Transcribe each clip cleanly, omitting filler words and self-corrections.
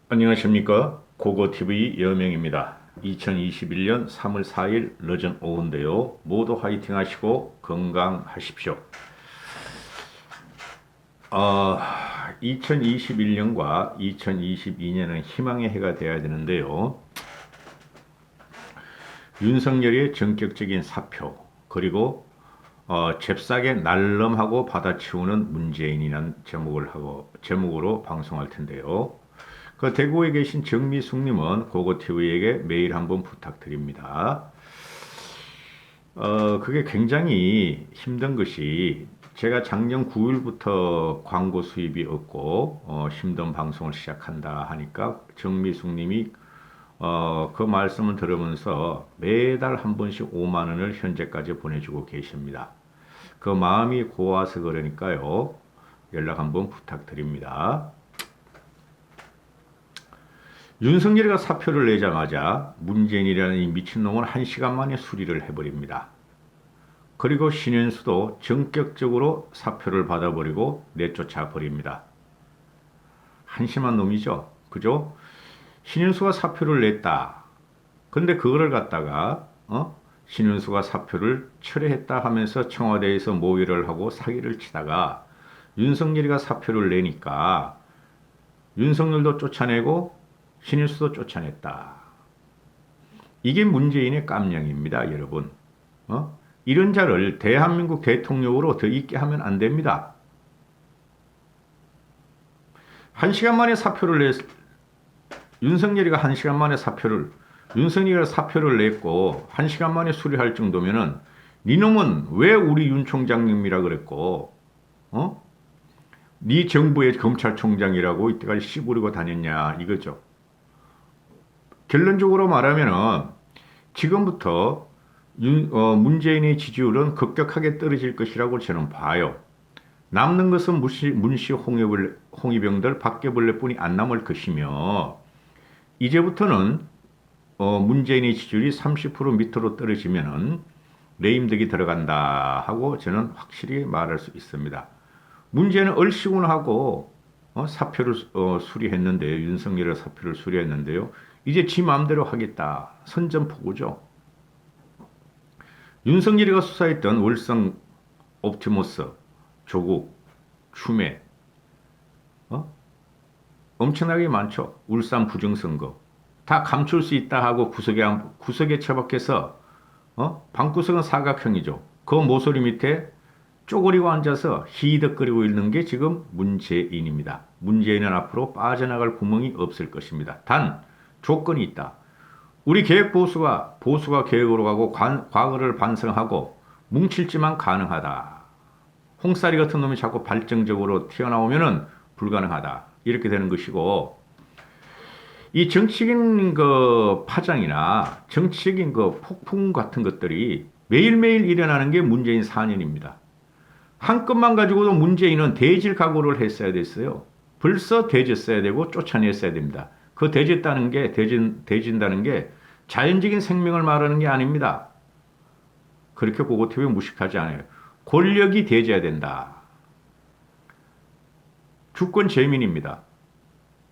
안녕하십니까. 고고TV 여명입니다. 2021년 3월 4일 늦은 오후인데요. 모두 화이팅 하시고 건강하십시오. 2021년과 2022년은 희망의 해가 되어야 되는데요. 윤석열의 전격적인 사표, 그리고 잽싸게 날름하고 받아치우는 문재인이라는 제목으로 방송할 텐데요. 그 대구에 계신 정미숙님은 고고TV에게 메일 한번 부탁드립니다. 그게 굉장히 힘든 것이 제가 작년 9일부터 광고 수입이 없고 힘든 방송을 시작한다 하니까 정미숙님이 그 말씀을 들으면서 매달 한 번씩 5만 원을 현재까지 보내주고 계십니다. 그 마음이 고와서 그러니까요. 연락 한번 부탁드립니다. 윤석열이가 사표를 내자마자 문재인이라는 이 미친놈은 1시간 만에 수리를 해버립니다. 그리고 신현수도 전격적으로 사표를 받아버리고 내쫓아 버립니다. 한심한 놈이죠. 그죠? 신현수가 사표를 냈다. 근데 그거를 갖다가 신현수가 사표를 철회했다 하면서 청와대에서 모의를 하고 사기를 치다가 윤석열이가 사표를 내니까 윤석열도 쫓아내고 신일수도 쫓아냈다. 이게 문재인의 깜냥입니다, 여러분. 이런 자를 대한민국 대통령으로 더 있게 하면 안 됩니다. 한 시간 만에 윤석열이가 사표를 냈고, 한 시간 만에 수리할 정도면은, 니놈은 왜 우리 윤 총장님이라 그랬고, 니 정부의 검찰총장이라고 이때까지 씨부리고 다녔냐, 이거죠. 결론적으로 말하면은 지금부터 문재인의 지지율은 급격하게 떨어질 것이라고 저는 봐요. 남는 것은 문시 홍위병들 바퀴벌레뿐이 안 남을 것이며 이제부터는 문재인의 지지율이 30% 밑으로 떨어지면은 레임덕이 들어간다 하고 저는 확실히 말할 수 있습니다. 문재인은 얼씨구나하고 사표를 수리했는데요. 윤석열의 사표를 수리했는데요. 이제 지 마음대로 하겠다. 선전포고죠. 윤석열이가 수사했던 월성 옵티머스, 조국, 추매, 엄청나게 많죠. 울산 부정선거. 다 감출 수 있다 하고 구석에 처박혀서, 방구석은 사각형이죠. 그 모서리 밑에 쪼그리고 앉아서 히덕거리고 있는 게 지금 문재인입니다. 문재인은 앞으로 빠져나갈 구멍이 없을 것입니다. 단, 조건이 있다. 우리 보수가 계획으로 가고 과거를 반성하고 뭉칠지만 가능하다. 홍사리 같은 놈이 자꾸 발정적으로 튀어나오면은 불가능하다. 이렇게 되는 것이고, 이 정치적인 그 파장이나 정치적인 그 폭풍 같은 것들이 매일매일 일어나는 게 문재인 4년입니다. 한 건만 가지고도 문재인은 대질 각오를 했어야 됐어요. 벌써 대졌어야 되고 쫓아냈어야 됩니다. 그 대진다는 게 자연적인 생명을 말하는 게 아닙니다. 그렇게 고고TV 무식하지 않아요. 권력이 대져야 된다. 주권 재민입니다.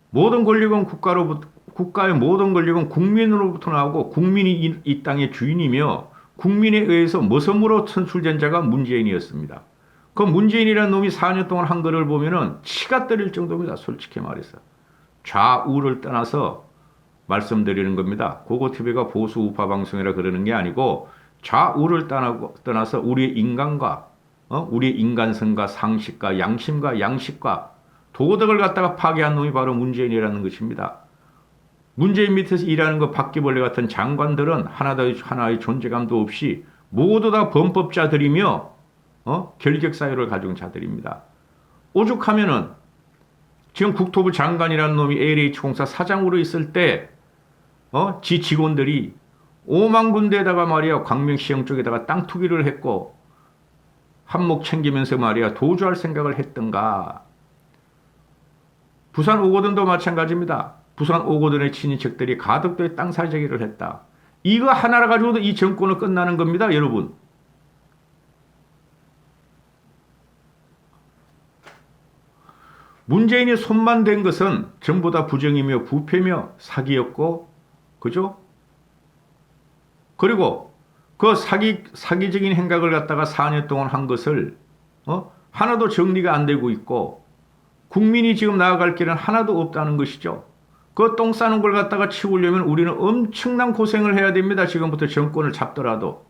모든 권력은 국가의 모든 권력은 국민으로부터 나오고 국민이 이 땅의 주인이며 국민에 의해서 모섬으로 선출된 자가 문재인이었습니다. 그 문재인이라는 놈이 4년 동안 한 거를 보면은 치가 떨릴 정도입니다. 솔직히 말해서. 좌우를 떠나서 말씀드리는 겁니다. 고고TV가 보수 우파 방송이라 그러는 게 아니고 좌우를 떠나서 우리의 인간과 우리의 인간성과 상식과 양심과 양식과 도덕을 갖다가 파괴한 놈이 바로 문재인이라는 것입니다. 문재인 밑에서 일하는 그 바퀴벌레 같은 장관들은 하나의 존재감도 없이 모두 다 범법자들이며 결격사유를 가진 자들입니다. 오죽하면은 지금 국토부 장관이라는 놈이 LH공사 사장으로 있을 때 지 직원들이 5만 군데에다가 말이야 광명시청 쪽에다가 땅 투기를 했고 한몫 챙기면서 말이야 도주할 생각을 했던가. 부산 오거돈도 마찬가지입니다. 부산 오거돈의 친인척들이 가덕도에 땅 사재기를 했다. 이거 하나를 가지고도 이 정권은 끝나는 겁니다, 여러분. 문재인이 손만 댄 것은 전부 다 부정이며 부패며 사기였고, 그죠? 그리고 그 사기적인 행각을 갖다가 4년 동안 한 것을, 하나도 정리가 안 되고 있고, 국민이 지금 나아갈 길은 하나도 없다는 것이죠. 그 똥 싸는 걸 갖다가 치우려면 우리는 엄청난 고생을 해야 됩니다. 지금부터 정권을 잡더라도.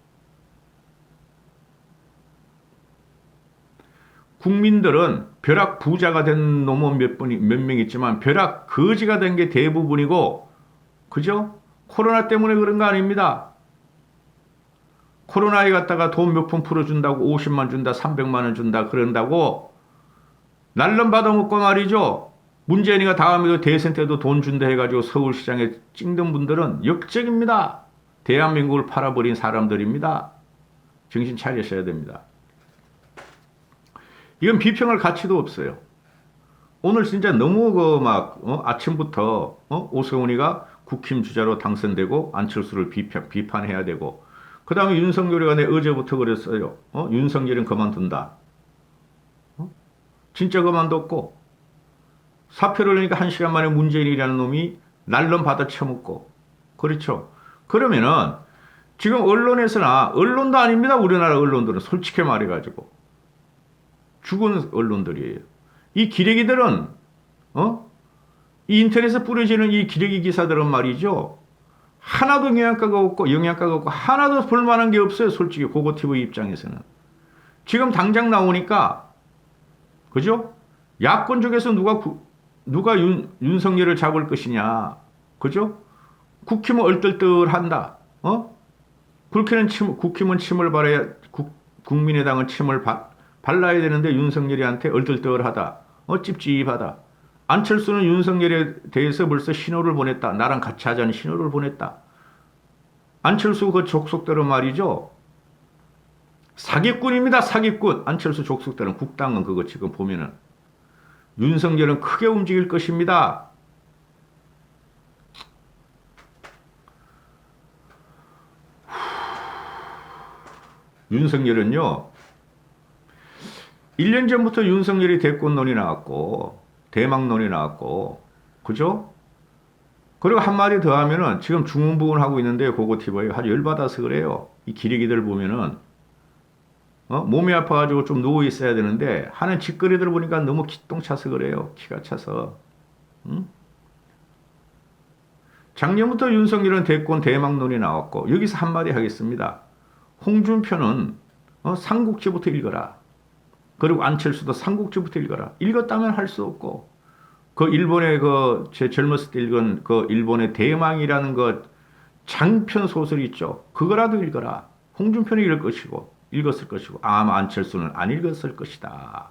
국민들은 벼락 부자가 된 놈은 몇 명 있지만 벼락 거지가 된 게 대부분이고, 그죠? 코로나 때문에 그런 거 아닙니다. 코로나에 갖다가 돈 몇 푼 풀어준다고 50만 준다, 300만 원 준다, 그런다고 날름 받아먹고 말이죠. 문재인이가 다음에도 대선 때도 돈 준다 해가지고 서울시장에 찍는 분들은 역적입니다. 대한민국을 팔아버린 사람들입니다. 정신 차리셔야 됩니다. 이건 비평할 가치도 없어요. 오늘 진짜 너무 아침부터 오세훈이가 국힘 주자로 당선되고 안철수를 비판해야 되고, 그 다음에 윤석열이가 내 어제부터 그랬어요. 윤석열은 그만둔다. 진짜 그만뒀고, 사표를 내니까 1시간 만에 문재인이라는 놈이 날름 받아 처먹고, 그렇죠. 그러면은 지금 언론에서나, 언론도 아닙니다. 우리나라 언론들은 솔직히 말해가지고 죽은 언론들이에요. 이 기레기들은 이 인터넷에 뿌려지는 이 기레기 기사들은 말이죠, 하나도 영양가가 없고 하나도 볼만한 게 없어요. 솔직히 고고TV 입장에서는. 지금 당장 나오니까, 그죠? 야권 쪽에서 누가 윤석열을 잡을 것이냐, 그죠? 국힘은 얼떨떨한다. 국힘은 침을 발해야, 국민의당은 침을 발라야 되는데 윤석열이한테 얼떨떨하다. 찝찝하다. 안철수는 윤석열에 대해서 벌써 신호를 보냈다. 나랑 같이 하자는 신호를 보냈다. 안철수 그 족속들은 말이죠, 사기꾼입니다. 사기꾼. 안철수 족속들은, 국당은 그거 지금 보면은 윤석열은 크게 움직일 것입니다. 윤석열은요, 1년 전부터 윤석열이 대권론이 나왔고, 대망론이 나왔고, 그죠? 그리고 한마디 더 하면은 지금 중흥부흥하고 있는데, 고고TV에 아주 열받아서 그래요. 이 기레기들 보면은, 몸이 아파가지고 좀 누워 있어야 되는데, 하는 짓거리들 보니까 너무 기똥 차서 그래요. 기가 차서. 응? 작년부터 윤석열은 대권 대망론이 나왔고, 여기서 한마디 하겠습니다. 홍준표는 삼국지부터 읽어라. 그리고 안철수도 삼국지부터 읽어라. 읽었다면 할 수 없고, 그 일본의 제 젊었을 때 읽은 그 일본의 대망이라는 장편 소설 있죠. 그거라도 읽어라. 홍준표는 읽었을 것이고, 아마 안철수는 안 읽었을 것이다.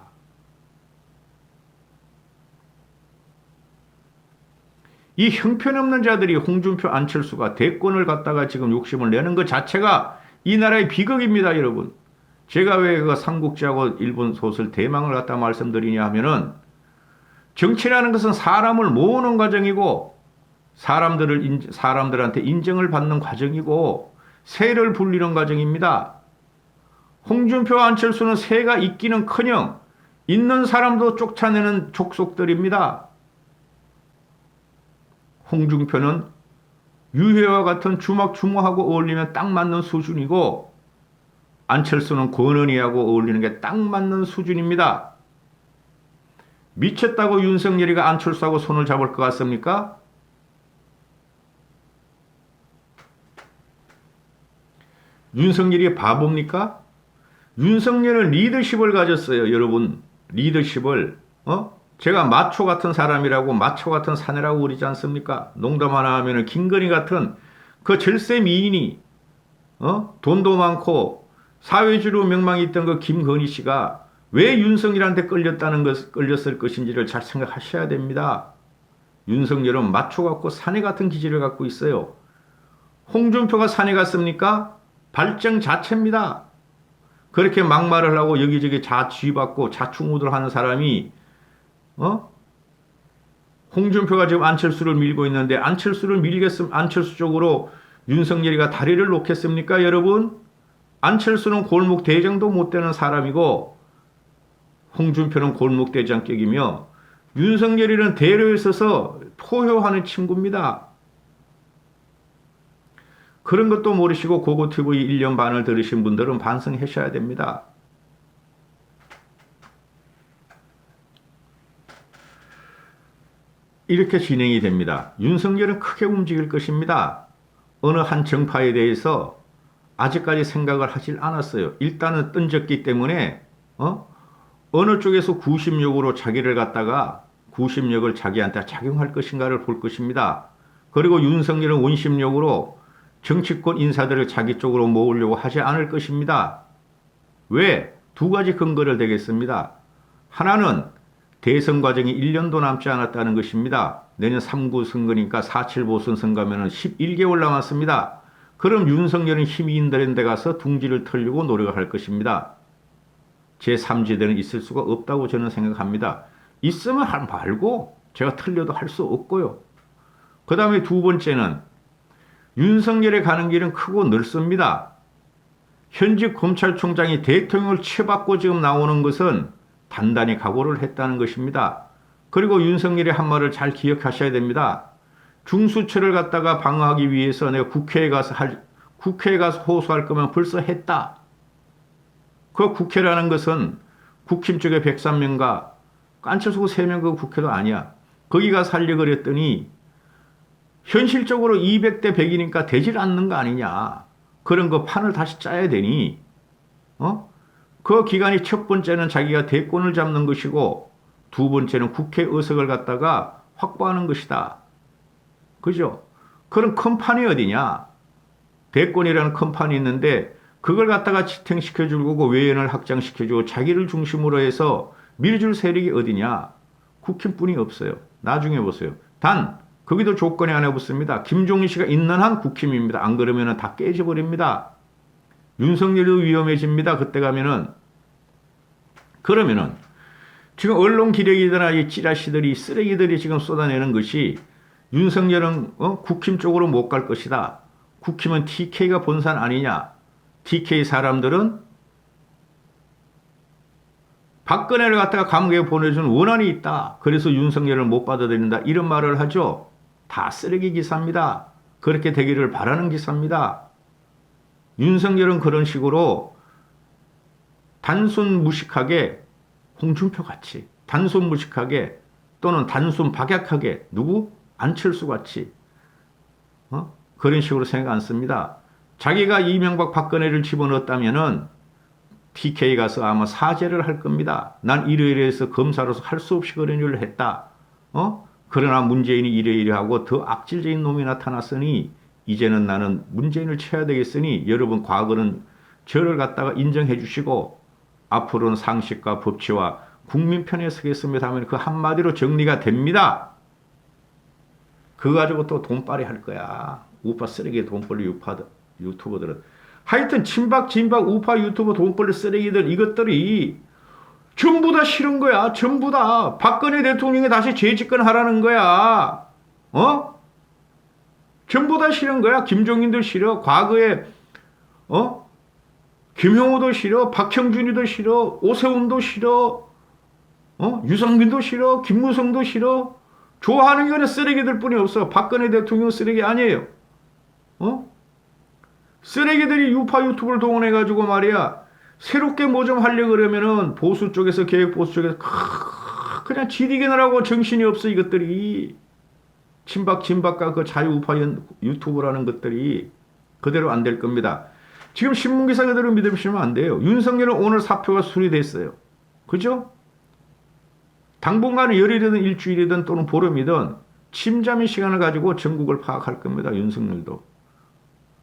이 형편없는 자들이 홍준표, 안철수가 대권을 갖다가 지금 욕심을 내는 것 자체가 이 나라의 비극입니다, 여러분. 제가 왜 그 삼국지하고 일본 소설 대망을 갖다 말씀드리냐 하면은, 정치라는 것은 사람을 모으는 과정이고, 사람들한테 인정을 받는 과정이고, 세를 불리는 과정입니다. 홍준표, 안철수는 세가 있기는커녕 있는 사람도 쫓아내는 족속들입니다. 홍준표는 유해와 같은 주먹주무하고 어울리면 딱 맞는 수준이고, 안철수는 권은희하고 어울리는 게 딱 맞는 수준입니다. 미쳤다고 윤석열이가 안철수하고 손을 잡을 것 같습니까? 윤석열이 바보입니까? 윤석열은 리더십을 가졌어요, 여러분. 리더십을. 제가 마초 같은 사람이라고, 마초 같은 사내라고 그러지 않습니까? 농담 하나 하면은 김건희 같은 그 절세 미인이, 돈도 많고 사회주로 명망이 있던 그 김건희 씨가 왜 윤석열한테 끌렸을 것인지를 잘 생각하셔야 됩니다. 윤석열은 마초 같고 사내 같은 기질을 갖고 있어요. 홍준표가 사내 같습니까? 발정 자체입니다. 그렇게 막말을 하고 여기저기 자취받고 자충우돌하는 사람이, 홍준표가 지금 안철수를 밀고 있는데, 안철수 쪽으로 윤석열이가 다리를 놓겠습니까, 여러분? 안철수는 골목 대장도 못 되는 사람이고, 홍준표는 골목 대장격이며, 윤석열이는 대로에 서서 포효하는 친구입니다. 그런 것도 모르시고 고고TV 1년 반을 들으신 분들은 반성하셔야 됩니다. 이렇게 진행이 됩니다. 윤석열은 크게 움직일 것입니다. 어느 한 정파에 대해서 아직까지 생각을 하질 않았어요. 일단은 던졌기 때문에 어느 쪽에서 구심력으로 자기를 갖다가 구심력을 자기한테 작용할 것인가를 볼 것입니다. 그리고 윤석열은 원심력으로 정치권 인사들을 자기 쪽으로 모으려고 하지 않을 것입니다. 왜? 두 가지 근거를 대겠습니다. 하나는 대선 과정이 1년도 남지 않았다는 것입니다. 내년 3구 선거니까 4.7 보선 선거면 11개월 남았습니다. 그럼 윤석열은 힘이 있는 데 가서 둥지를 털려고 노력을 할 것입니다. 제3지대는 있을 수가 없다고 저는 생각합니다. 있으면 말고 제가 틀려도 할 수 없고요. 그 다음에 두 번째는 윤석열에 가는 길은 크고 넓습니다. 현직 검찰총장이 대통령을 치받고 지금 나오는 것은 단단히 각오를 했다는 것입니다. 그리고 윤석열의 한 말을 잘 기억하셔야 됩니다. 중수처를 갖다가 방어하기 위해서 내가 국회에 가서 호소할 거면 벌써 했다. 그 국회라는 것은 국힘 쪽에 103명과 안철수 3명 그 국회도 아니야. 거기 가서 하려고 그랬더니 현실적으로 200대 100이니까 되질 않는 거 아니냐. 그런 거 판을 다시 짜야 되니 그 기간이 첫 번째는 자기가 대권을 잡는 것이고 두 번째는 국회 의석을 갖다가 확보하는 것이다. 그죠? 그런 큰 판이 어디냐? 대권이라는 큰 판이 있는데 그걸 갖다가 지탱시켜줄 거고 외연을 확장시켜주고 자기를 중심으로 해서 밀어줄 세력이 어디냐? 국힘뿐이 없어요. 나중에 보세요. 단 거기도 조건이 하나 붙습니다. 김종인 씨가 있는 한 국힘입니다. 안 그러면 다 깨져버립니다. 윤석열도 위험해집니다. 그때 가면은. 그러면은 지금 언론 기레기들이나 이 찌라시들이 쓰레기들이 지금 쏟아내는 것이 윤석열은 국힘 쪽으로 못 갈 것이다. 국힘은 TK가 본산 아니냐. TK 사람들은 박근혜를 갖다가 감옥에 보내준 원한이 있다. 그래서 윤석열을 못 받아들인다. 이런 말을 하죠. 다 쓰레기 기사입니다. 그렇게 되기를 바라는 기사입니다. 윤석열은 그런 식으로 단순 무식하게 홍준표 같이 단순 무식하게 또는 단순 박약하게 누구? 안철수 같이 그런 식으로 생각 안 씁니다. 자기가 이명박 박근혜를 집어넣었다면은 TK 가서 아마 사죄를 할 겁니다. 난 이래이래해서 검사로서 할 수 없이 그런 일을 했다. 그러나 문재인이 이래이래하고 더 악질적인 놈이 나타났으니 이제는 나는 문재인을 쳐야 되겠으니 여러분 과거는 저를 갖다가 인정해 주시고 앞으로는 상식과 법치와 국민 편에 서겠습니다 하면 그 한마디로 정리가 됩니다. 그거 가지고 또 돈벌이 할 거야. 우파 쓰레기 돈벌이 유튜버들은. 하여튼 친박 진박 우파 유튜버 돈벌이 쓰레기들 이것들이 전부 다 싫은 거야. 전부 다. 박근혜 대통령이 다시 재집권하라는 거야. 전부 다 싫은 거야. 김종인도 싫어. 과거에 김용호도 싫어. 박형준이도 싫어. 오세훈도 싫어. 유승민도 싫어. 김무성도 싫어. 좋아하는 거는 쓰레기들 뿐이 없어. 박근혜 대통령 쓰레기 아니에요. 쓰레기들이 유파 유튜브를 동원해가지고 말이야. 새롭게 뭐 좀 하려고 그러면은 보수 쪽에서 개혁 보수 쪽에서 그냥 지리기느라고 정신이 없어 이것들이. 친박 진박과 그 자유우파 유튜브라는 것들이 그대로 안 될 겁니다. 지금 신문기사 그대로 믿으시면 안 돼요. 윤석열은 오늘 사표가 수리됐어요. 그죠? 당분간은 열흘이든 일주일이든 또는 보름이든 침잠의 시간을 가지고 전국을 파악할 겁니다. 윤석열도.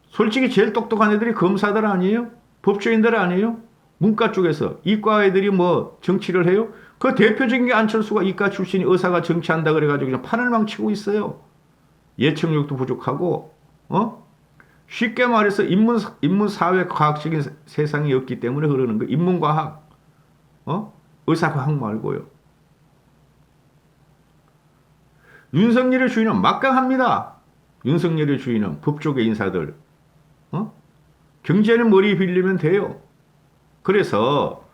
솔직히 제일 똑똑한 애들이 검사들 아니에요? 법조인들 아니에요? 문과 쪽에서. 이과 애들이 뭐 정치를 해요? 그 대표적인 게 안철수가 이과 출신이 의사가 정치한다 그래가지고 그냥 판을 망치고 있어요. 예측력도 부족하고, 쉽게 말해서 인문사회 과학적인 세상이 없기 때문에 그러는 거예요. 인문과학, 의사과학 말고요. 윤석열의 주인은 막강합니다. 윤석열의 주인은 법조계 인사들. 경제는 머리 빌리면 돼요. 그래서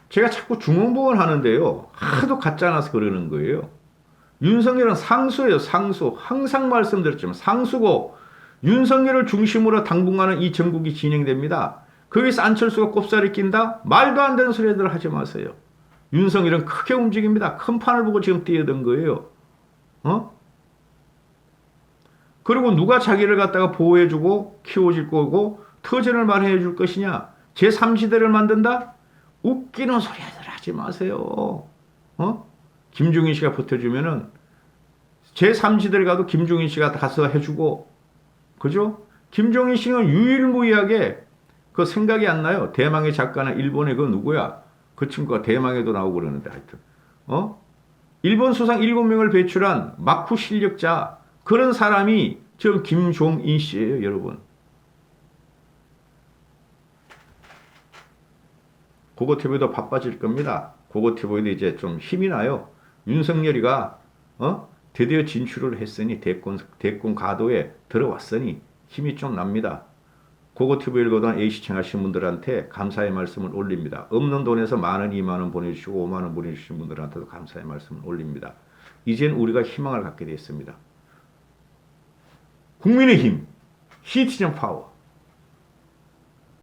제가 자꾸 중언부언 하는데요. 하도 가짜나서 그러는 거예요. 윤석열은 상수예요, 상수. 항상 말씀드렸지만 상수고 윤석열을 중심으로 당분간은 이 정국이 진행됩니다. 거기서 안철수가 꼽살이 낀다? 말도 안 되는 소리들 하지 마세요. 윤석열은 크게 움직입니다. 큰 판을 보고 지금 뛰어든 거예요. 어? 그리고 누가 자기를 갖다가 보호해주고 키워줄 거고 터전을 마련해 줄 것이냐? 제3지대를 만든다? 웃기는 소리들 하지 마세요. 어? 김종인 씨가 버텨주면은 제3지대를 가도 김종인 씨가 가서 해주고, 그죠? 김종인 씨는 유일무이하게 그 생각이 안 나요. 대망의 작가나 일본의 그 누구야? 그 친구가 대망에도 나오고 그러는데 하여튼. 어? 일본 수상 7명을 배출한 막후 실력자, 그런 사람이 지금 김종인 씨예요, 여러분. 고고TV도 바빠질 겁니다. 고고TV도 이제 좀 힘이 나요. 윤석열이가 드디어 진출을 했으니 대권 가도에 들어왔으니 힘이 좀 납니다. 고고TV를 보던 A시청하신 분들한테 감사의 말씀을 올립니다. 없는 돈에서 10,000원, 20,000원 보내주시고 5만원 보내주신 분들한테도 감사의 말씀을 올립니다. 이젠 우리가 희망을 갖게 됐습니다. 국민의힘, 시티즌 파워.